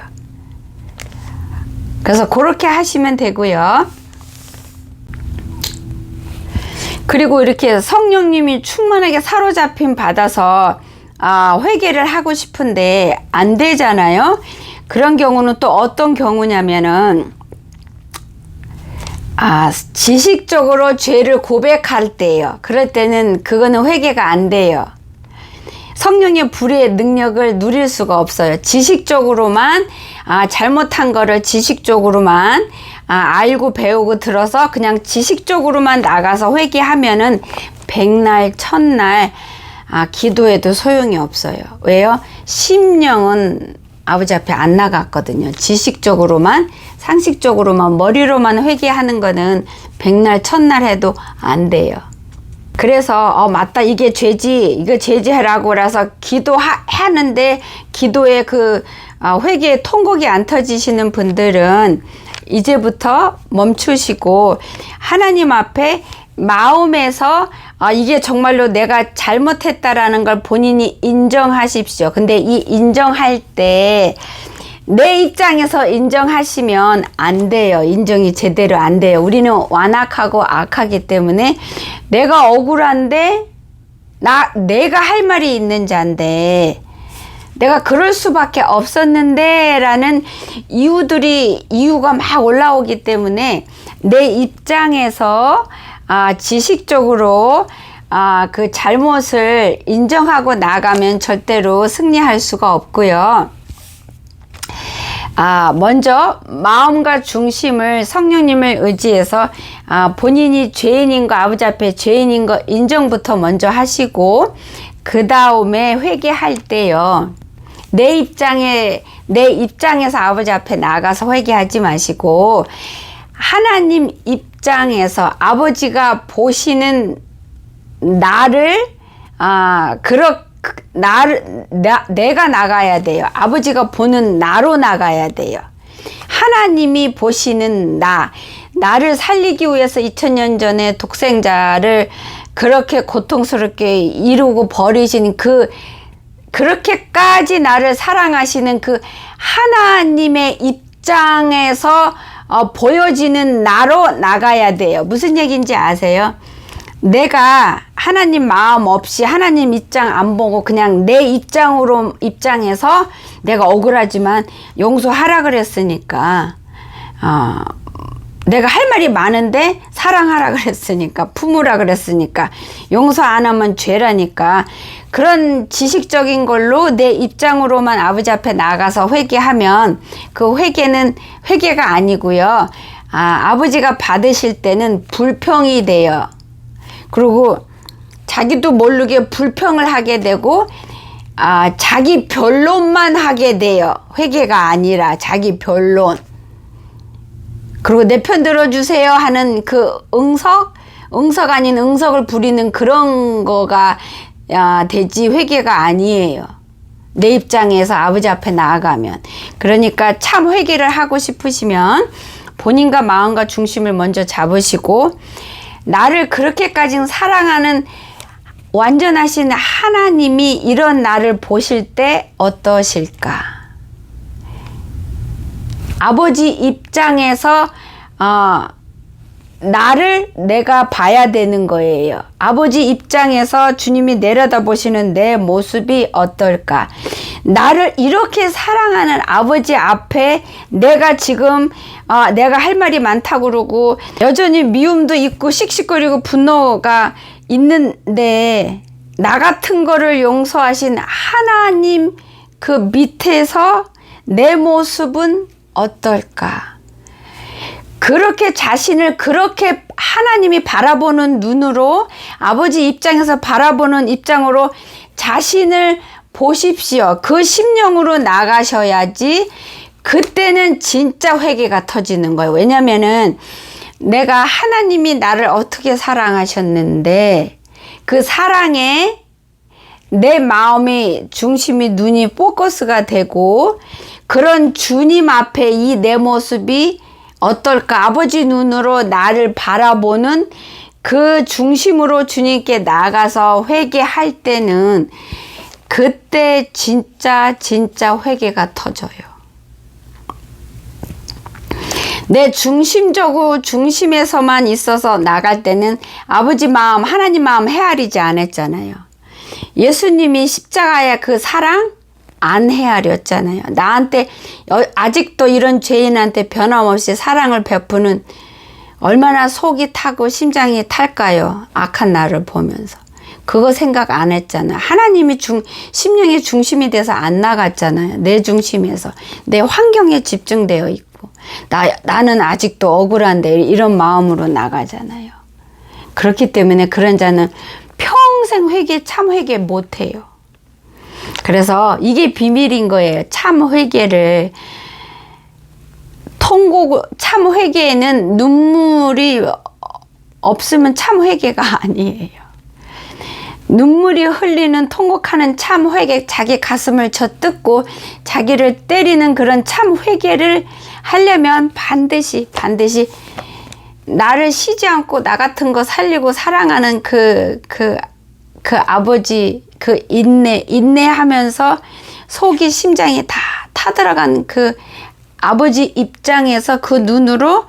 그래서 그렇게 하시면 되고요. 그리고 이렇게 성령님이 충만하게 사로잡힘 받아서 회개를 하고 싶은데 안 되잖아요. 그런 경우는 또 어떤 경우냐면은 지식적으로 죄를 고백할 때예요. 그럴 때는 그거는 회개가 안 돼요. 성령의 불의 능력을 누릴 수가 없어요. 지식적으로만 잘못한 거를 지식적으로만 알고 배우고 들어서 그냥 지식적으로만 나가서 회개하면은 백날 천날 기도해도 소용이 없어요. 왜요? 심령은 아버지 앞에 안 나갔거든요. 지식적으로만 상식적으로만 머리로만 회개하는 거는 백날 천날 해도 안 돼요. 그래서 맞다 이게 죄지 이거 제지하라고 라서 기도하는데 기도에 그 회개의 통곡이 안 터지시는 분들은 이제부터 멈추시고 하나님 앞에 마음에서 이게 정말로 내가 잘못했다라는 걸 본인이 인정하십시오. 근데 이 인정할 때 내 입장에서 인정하시면 안 돼요. 인정이 제대로 안 돼요. 우리는 완악하고 악하기 때문에 내가 억울한데 내가 할 말이 있는 자인데 내가 그럴 수밖에 없었는데 라는 이유가 막 올라오기 때문에 내 입장에서 지식적으로 그 잘못을 인정하고 나가면 절대로 승리할 수가 없고요. 먼저 마음과 중심을 성령님을 의지해서 본인이 죄인인 거 아버지 앞에 죄인인 거 인정부터 먼저 하시고 그 다음에 회개할 때요. 내 입장에서 아버지 앞에 나가서 회개하지 마시고 하나님 입장에서 아버지가 보시는 나를 내가 나가야 돼요. 아버지가 보는 나로 나가야 돼요. 하나님이 보시는 나를 살리기 위해서 2000년 전에 독생자를 그렇게 고통스럽게 이루고 버리신 그렇게까지 나를 사랑하시는 그 하나님의 입장에서 보여지는 나로 나가야 돼요. 무슨 얘기인지 아세요? 내가 하나님 마음 없이 하나님 입장 안 보고 그냥 내 입장에서 내가 억울하지만 용서하라 그랬으니까 내가 할 말이 많은데 사랑하라 그랬으니까 품으라 그랬으니까 용서 안 하면 죄라니까 그런 지식적인 걸로 내 입장으로만 아버지 앞에 나가서 회개하면 그 회개는 회개가 아니고요. 아버지가 받으실 때는 불평이 돼요. 그리고 자기도 모르게 불평을 하게 되고 자기 변론만 하게 돼요. 회개가 아니라 자기 변론. 그리고 내 편 들어주세요 하는 그 응석 아닌 응석을 부리는 그런 거가 되지 회개가 아니에요. 내 입장에서 아버지 앞에 나아가면. 그러니까 참 회개를 하고 싶으시면 본인과 마음과 중심을 먼저 잡으시고 나를 그렇게까지 사랑하는 완전하신 하나님이 이런 나를 보실 때 어떠실까? 아버지 입장에서 나를 내가 봐야 되는 거예요. 아버지 입장에서 주님이 내려다보시는 내 모습이 어떨까? 나를 이렇게 사랑하는 아버지 앞에 내가 지금 내가 할 말이 많다고 그러고 여전히 미움도 있고 씩씩거리고 분노가 있는데 나 같은 거를 용서하신 하나님 그 밑에서 내 모습은 어떨까? 그렇게 자신을 그렇게 하나님이 바라보는 눈으로, 아버지 입장에서 바라보는 입장으로 자신을 보십시오. 그 심령으로 나가셔야지 그때는 진짜 회개가 터지는 거예요. 왜냐면은 내가 하나님이 나를 어떻게 사랑하셨는데 그 사랑에 내 마음이 중심이 눈이 포커스가 되고 그런 주님 앞에 이 내 모습이 어떨까? 아버지 눈으로 나를 바라보는 그 중심으로 주님께 나가서 회개할 때는 그때 진짜 회개가 터져요. 내 중심에서만 있어서 나갈 때는 아버지 마음, 하나님 마음 헤아리지 않았잖아요. 예수님이 십자가의 그 사랑 안 헤아렸잖아요. 나한테 아직도 이런 죄인한테 변함없이 사랑을 베푸는 얼마나 속이 타고 심장이 탈까요? 악한 나를 보면서. 그거 생각 안 했잖아요. 하나님이 심령의 중심이 돼서 안 나갔잖아요. 내 중심에서. 내 환경에 집중되어 있고. 나는 아직도 억울한데 이런 마음으로 나가잖아요. 그렇기 때문에 그런 자는 평생 참 회개 못해요. 그래서 이게 비밀인 거예요. 참 회개를 참 회개에는 눈물이 없으면 참 회개가 아니에요. 눈물이 흘리는 통곡하는 참 회개, 자기 가슴을 젖뜯고 자기를 때리는 그런 참 회개를 하려면 반드시 나를 쉬지 않고 나 같은 거 살리고 사랑하는 그 아버지 그 인내하면서 속이 심장이 다 타들어간 그 아버지 입장에서 그 눈으로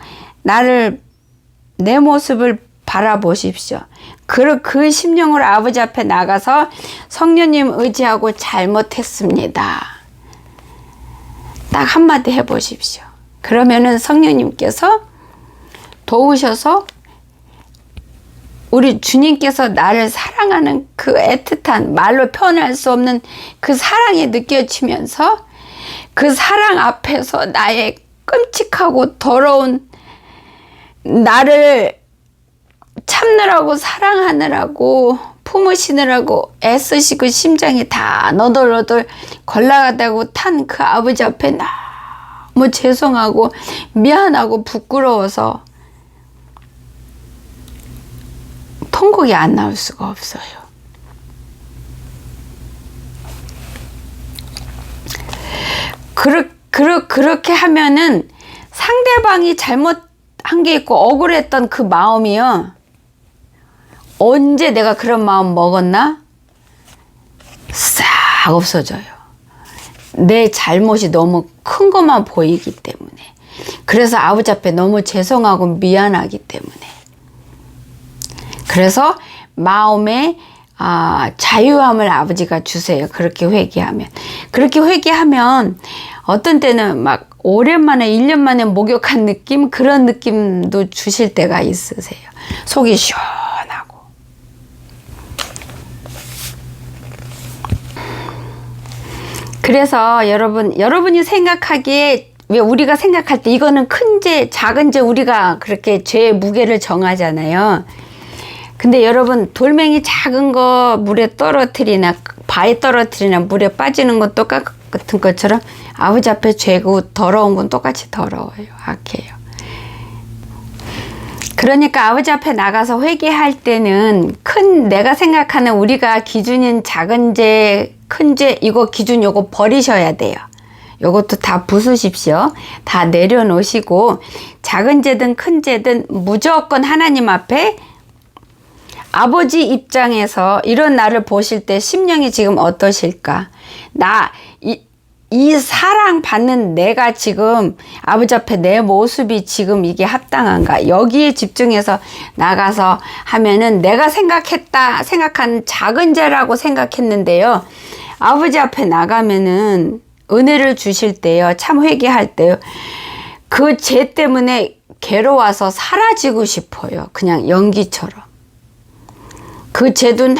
내 모습을 바라보십시오. 그 심령으로 아버지 앞에 나가서 성령님 의지하고 잘못했습니다. 딱 한마디 해보십시오. 그러면은 성령님께서 도우셔서 우리 주님께서 나를 사랑하는 그 애틋한 말로 표현할 수 없는 그 사랑이 느껴지면서 그 사랑 앞에서 나의 끔찍하고 더러운 나를 참느라고 사랑하느라고 품으시느라고 애쓰시고 심장이 다 너덜너덜 걸러가다고 탄 그 아버지 앞에 너무 죄송하고 미안하고 부끄러워서 통곡이 안 나올 수가 없어요. 그렇게 하면은 상대방이 잘못한 게 있고 억울했던 그 마음이요. 언제 내가 그런 마음 먹었나? 싹 없어져요. 내 잘못이 너무 큰 것만 보이기 때문에. 그래서 아버지 앞에 너무 죄송하고 미안하기 때문에. 그래서 마음에 자유함을 아버지가 주세요. 그렇게 회개하면. 그렇게 회개하면 어떤 때는 막 오랜만에 1년 만에 목욕한 느낌? 그런 느낌도 주실 때가 있으세요. 속이 시원하고. 그래서 여러분이 생각하기에 왜 우리가 생각할 때 이거는 큰 죄, 작은 죄 우리가 그렇게 죄의 무게를 정하잖아요. 근데 여러분 돌멩이 작은 거 물에 떨어뜨리나 바에 떨어뜨리나 물에 빠지는 건 똑같은 것처럼 아버지 앞에 죄고 더러운 건 똑같이 더러워요. 악해요. 그러니까 아버지 앞에 나가서 회개할 때는 내가 생각하는 우리가 기준인 작은 죄, 큰 죄 이거 기준 요거 버리셔야 돼요. 요것도 다 부수십시오. 다 내려놓으시고 작은 죄든 큰 죄든 무조건 하나님 앞에 아버지 입장에서 이런 나를 보실 때 심령이 지금 어떠실까? 이 사랑 받는 내가 지금 아버지 앞에 내 모습이 지금 이게 합당한가? 여기에 집중해서 나가서 하면은 내가 생각한 작은 죄라고 생각했는데요. 아버지 앞에 나가면은 은혜를 주실 때요. 참 회개할 때요. 그 죄 때문에 괴로워서 사라지고 싶어요. 그냥 연기처럼. 그 죄도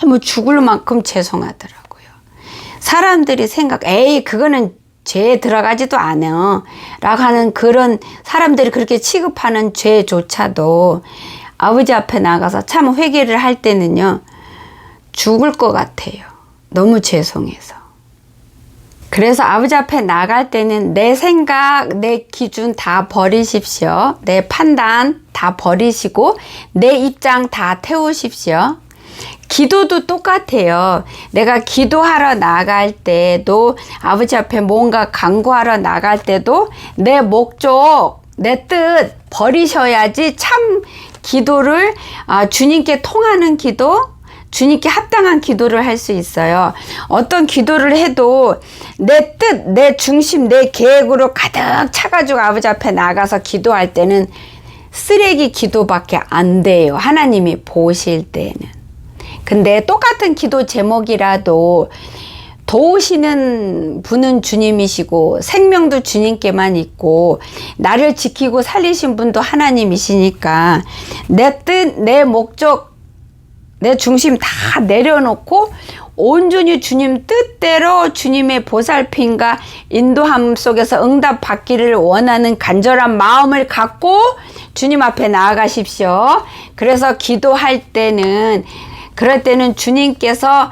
너무 죽을 만큼 죄송하더라고요. 사람들이 그거는 죄에 들어가지도 않아 라고 하는 그런 사람들이 그렇게 취급하는 죄조차도 아버지 앞에 나가서 참 회개를 할 때는요 죽을 것 같아요. 너무 죄송해서. 그래서 아버지 앞에 나갈 때는 내 생각, 내 기준 다 버리십시오. 내 판단 다 버리시고 내 입장 다 태우십시오. 기도도 똑같아요. 내가 기도하러 나갈 때도 아버지 앞에 뭔가 간구하러 나갈 때도 내 목적, 내 뜻 버리셔야지 참 기도를 주님께 통하는 기도, 주님께 합당한 기도를 할 수 있어요. 어떤 기도를 해도 내 뜻, 내 중심, 내 계획으로 가득 차가지고 아버지 앞에 나가서 기도할 때는 쓰레기 기도밖에 안 돼요. 하나님이 보실 때는. 근데 똑같은 기도 제목이라도 도우시는 분은 주님이시고 생명도 주님께만 있고 나를 지키고 살리신 분도 하나님이시니까 내 뜻, 내 목적, 내 중심 다 내려놓고 온전히 주님 뜻대로 주님의 보살핌과 인도함 속에서 응답 받기를 원하는 간절한 마음을 갖고 주님 앞에 나아가십시오. 그래서 기도할 때는 그럴 때는 주님께서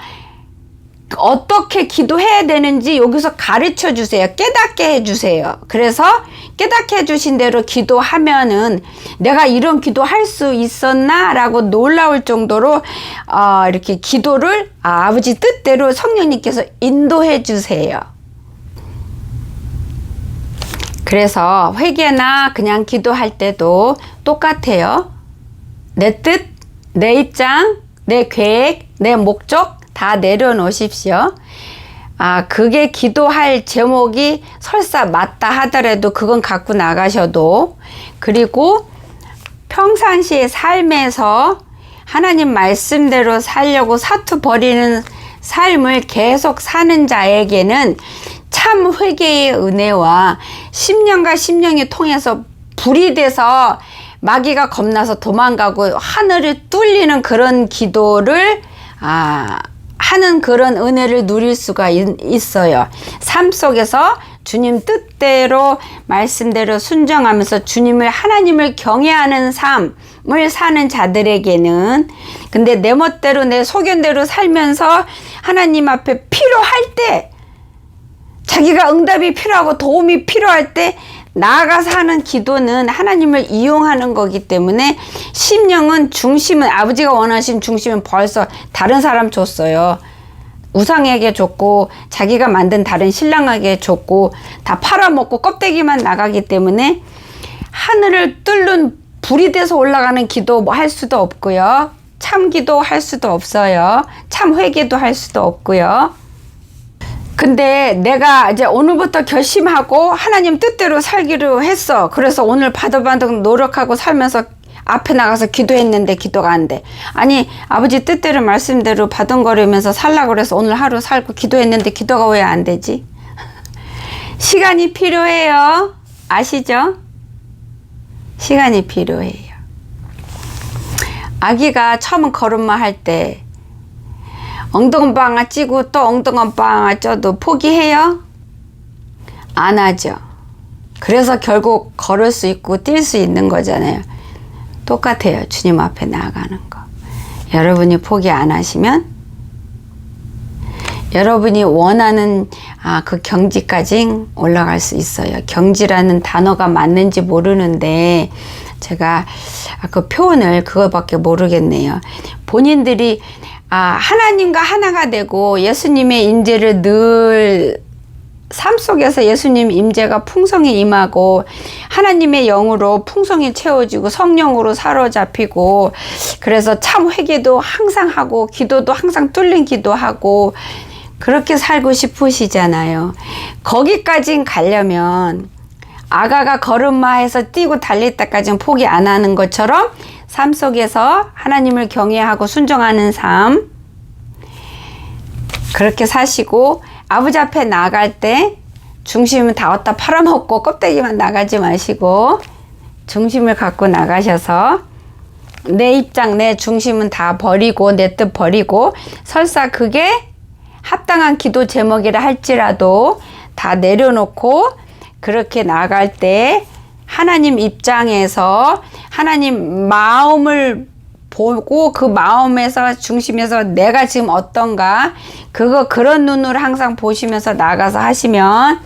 어떻게 기도해야 되는지 여기서 가르쳐 주세요. 깨닫게 해주세요. 그래서 깨닫게 해주신 대로 기도하면은 내가 이런 기도 할 수 있었나? 라고 놀라울 정도로 이렇게 기도를 아버지 뜻대로 성령님께서 인도해 주세요. 그래서 회개나 그냥 기도할 때도 똑같아요. 내 뜻, 내 입장, 내 계획, 내 목적 다 내려놓으십시오. 그게 기도할 제목이 설사 맞다 하더라도 그건 갖고 나가셔도, 그리고 평상시의 삶에서 하나님 말씀대로 살려고 사투 버리는 삶을 계속 사는 자에게는 참 회개의 은혜와 심령과 심령이 통해서 불이 돼서 마귀가 겁나서 도망가고 하늘을 뚫리는 그런 기도를 하는 그런 은혜를 누릴 수가 있어요. 삶 속에서 주님 뜻대로 말씀대로 순종하면서 주님을 하나님을 경외하는 삶을 사는 자들에게는, 근데 내 멋대로 내 소견대로 살면서 하나님 앞에 필요할 때, 자기가 응답이 필요하고 도움이 필요할 때 나아가서 하는 기도는 하나님을 이용하는 거기 때문에 심령은 중심은 아버지가 원하신 중심은 벌써 다른 사람 줬어요. 우상에게 줬고 자기가 만든 다른 신랑에게 줬고 다 팔아먹고 껍데기만 나가기 때문에 하늘을 뚫는 불이 돼서 올라가는 기도 뭐 할 수도 없고요. 참 기도 할 수도 없어요. 참 회개도 할 수도 없고요. 근데 내가 이제 오늘부터 결심하고 하나님 뜻대로 살기로 했어. 그래서 오늘 바득바득 노력하고 살면서 앞에 나가서 기도했는데 기도가 안 돼. 아니, 아버지 뜻대로 말씀대로 바둥거리면서 살라고 그래서 오늘 하루 살고 기도했는데 기도가 왜 안 되지? 시간이 필요해요. 아시죠? 시간이 필요해요. 아기가 처음 걸음마 할 때 엉덩방아 찌고 또 엉덩방아 쪄도 포기해요? 안 하죠. 그래서 결국 걸을 수 있고 뛸 수 있는 거잖아요. 똑같아요. 주님 앞에 나아가는 거. 여러분이 포기 안 하시면 여러분이 원하는 그 경지까지 올라갈 수 있어요. 경지라는 단어가 맞는지 모르는데 제가 그 표현을 그거밖에 모르겠네요. 본인들이 하나님과 하나가 되고 예수님의 임재를 늘 삶 속에서 예수님 임재가 풍성히 임하고 하나님의 영으로 풍성히 채워지고 성령으로 사로잡히고, 그래서 참 회개도 항상 하고 기도도 항상 뚫린 기도하고 그렇게 살고 싶으시잖아요. 거기까지 가려면 아가가 걸음마에서 뛰고 달릴 때까지는 포기 안 하는 것처럼 삶 속에서 하나님을 경외하고 순종하는 삶, 그렇게 사시고 아버지 앞에 나갈 때 중심은 다 얻다 팔아먹고 껍데기만 나가지 마시고 중심을 갖고 나가셔서 내 입장, 내 중심은 다 버리고 내 뜻 버리고, 설사 그게 합당한 기도 제목이라 할지라도 다 내려놓고 그렇게 나갈 때 하나님 입장에서 하나님 마음을 보고 그 마음에서 중심에서 내가 지금 어떤가 그런 눈으로 항상 보시면서 나가서 하시면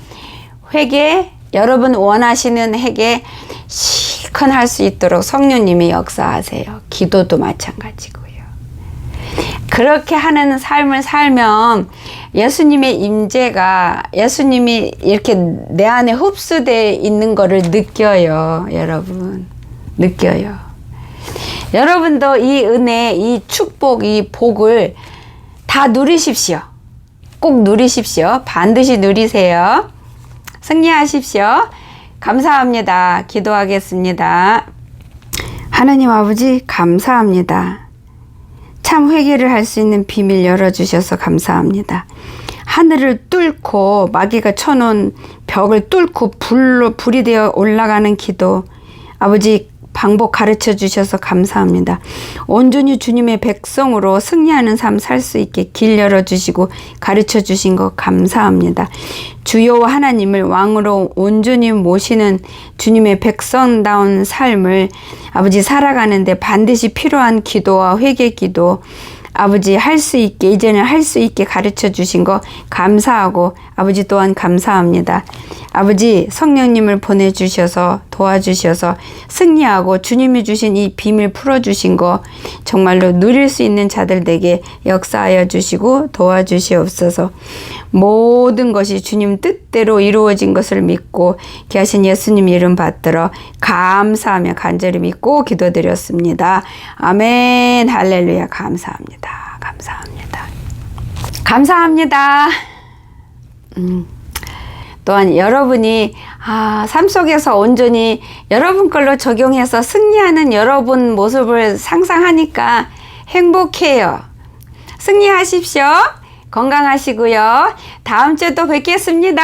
회개, 여러분 원하시는 회개 실컷 할 수 있도록 성령님이 역사하세요. 기도도 마찬가지고요. 그렇게 하는 삶을 살면 예수님의 임재가 예수님이 이렇게 내 안에 흡수되어 있는 거를 느껴요. 여러분 느껴요. 여러분도 이 은혜, 이 축복, 이 복을 다 누리십시오. 꼭 누리십시오. 반드시 누리세요. 승리하십시오. 감사합니다. 기도하겠습니다. 하나님 아버지 감사합니다. 참 회개를 할 수 있는 비밀 열어주셔서 감사합니다. 하늘을 뚫고 마귀가 쳐놓은 벽을 뚫고 불이 되어 올라가는 기도 아버지 방법 가르쳐 주셔서 감사합니다. 온전히 주님의 백성으로 승리하는 삶 살 수 있게 길 열어주시고 가르쳐 주신 것 감사합니다. 주여 하나님을 왕으로 온전히 모시는 주님의 백성다운 삶을 아버지 살아가는데 반드시 필요한 기도와 회개 기도 아버지 할 수 있게 이제는 할 수 있게 가르쳐 주신 거 감사하고 아버지 또한 감사합니다. 아버지 성령님을 보내주셔서 도와주셔서 승리하고 주님이 주신 이 비밀 풀어주신 거 정말로 누릴 수 있는 자들에게 역사하여 주시고 도와주시옵소서. 모든 것이 주님 뜻대로 이루어진 것을 믿고 귀하신 예수님 이름 받들어 감사하며 간절히 믿고 기도드렸습니다. 아멘. 할렐루야. 감사합니다. 감사합니다. 감사합니다. 또한 여러분이 삶 속에서 온전히 여러분 걸로 적용해서 승리하는 여러분 모습을 상상하니까 행복해요. 승리하십시오. 건강하시고요. 다음 주에 또 뵙겠습니다.